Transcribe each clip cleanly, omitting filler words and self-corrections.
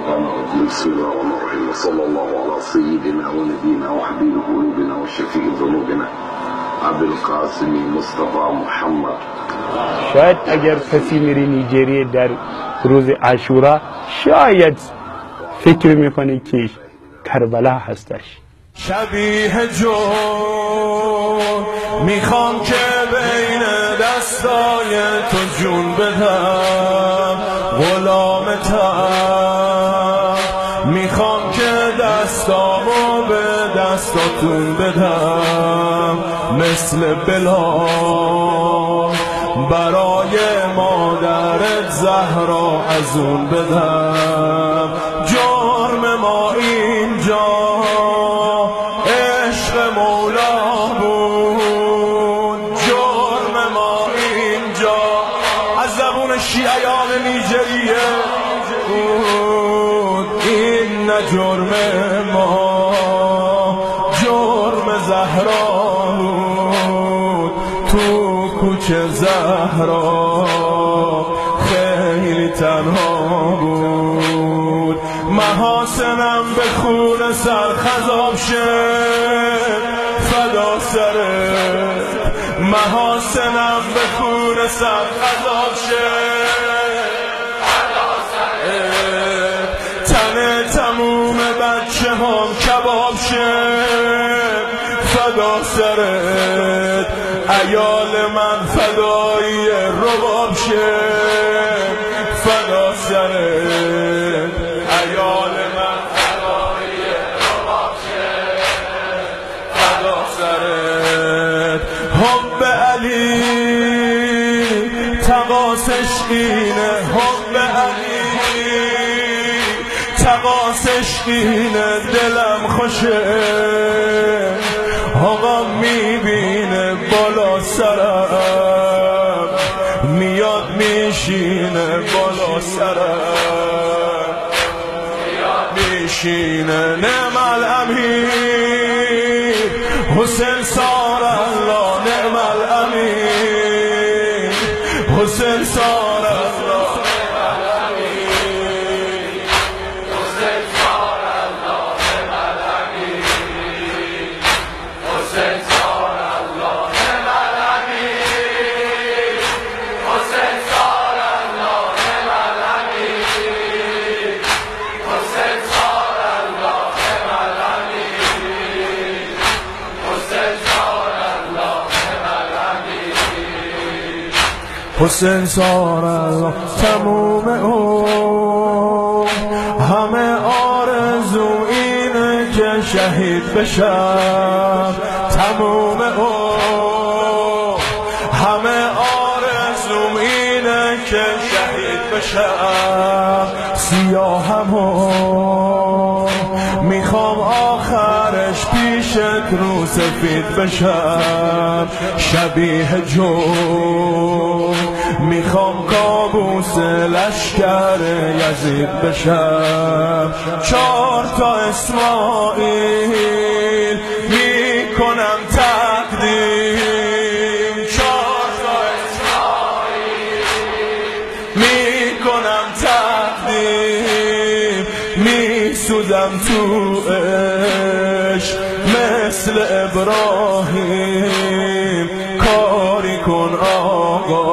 الشيطان الرجيم بسم الله الرحمن الرحيم وصلى الله على سيدنا ونبينا وحبيب قلوبنا وشفيع ذنوبنا ابوالقاسم مصطفى محمد. شاید اگر کسی میری نیجریه در روز عاشورا شاید فکر میکنه که کربلا هستش. شبیه جو میخوام که بین دستای تو جون بدم، غلامتم میخوام که دستامو به دستاتون بدم، مثل بلال برای مادرت زهرا از اون بدم. جرم ما اینجا عشق مولا بود، جرم ما اینجا از زبون شیعیان نیجریه بود. این نه جرم ما، جرم زهرا بود. تو کوچه زهرا خیلی تنها بود، محاسنم به خون سرخزاب شد فدا سرت، محاسنم به خون سرخزاب شد فدا سرت. تن تموم بچه هم کباب شد فدا سرت، عیال من فدایی رباب شد فدا سرت، عیال من فدایی رباب شد فدا سرت. حب علی تقاسش اینه، حب علی تقاسش اینه، دلم خوشه آقا میبینه بالا سرم، میاد میشینه بالا سرم، میاد میشینه. نعم الامیر حسین سار الله، نعم الامیر حسین سار الله، حسین سار الله. تموم اون همه آرزو اینه که شهید بشم، تموم اون همه آرزو اینه که شهید بشم. سیاهمو میخوام آخرش پیشت رو سفید بشم، شبیه جو میخوام کابوس لشکر یزید بشم. 4 تا اسماعیل میکنم تقدیم، 4 تا اسماعیل میکنم تقدیم، میسودم تو عشق مثل ابراهیم. کاری کن آقا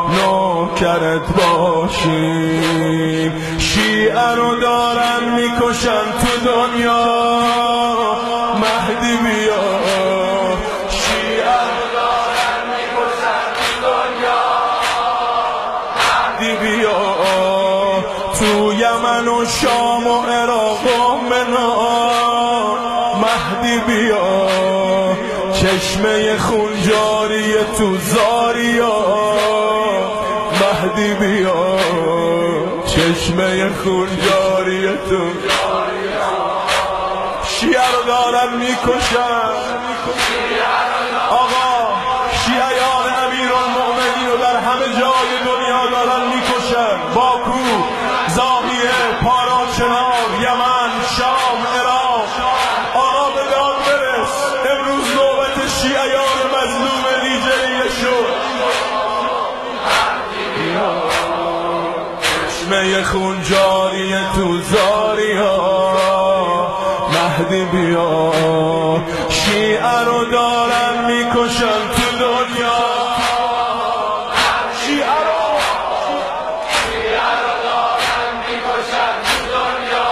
نوکرت باشیم، شیعه رو دارن میکشن تو دنیا، مهدی بیا. شیعه رو دارن میکشن تو دنیا، مهدی بیا. تو یمن و شام و عراق و منان، مهدی بیا. چشمه خون جاری تو زاریا، مهدی بیا. چشمه خون جاری تو شیعه رو دارن میکشن. آقا شیعیان امیرالمؤمنین رو در همه جای دنیا دارن میکشن، باکو، زاویه، پاراچنار، یمن، شام، عراق. آقا به داد برس، امروز نوبت شیعیان مظلوم نیجریه شد. چشمه خون جاری جاری تو زاریا مهدی بیا شیعه رو دارن میکشن تو دنیا شیعه رو دارن میکشن تو دنیا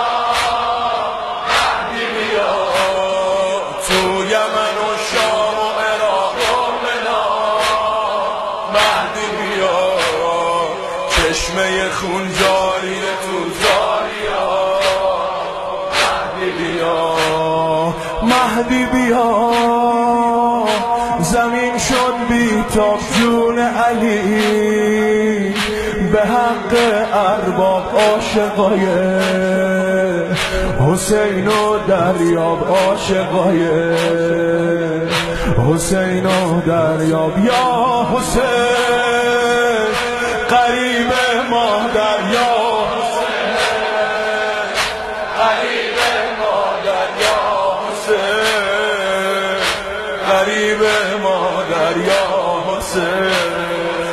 مهدی بیا تو یمن و شام و عراق و منا مهدی بیا چشمه خون جاری تو زاریا مهدی بیا مهدی بیا زمین شد بیتاب جون علی به حق ارباب عاشقای حسین و دریاب عاشقای حسین و دریاب یا حسین قریب مادر یا حسین قریب مادر یا حسین قریب مادر یا حسین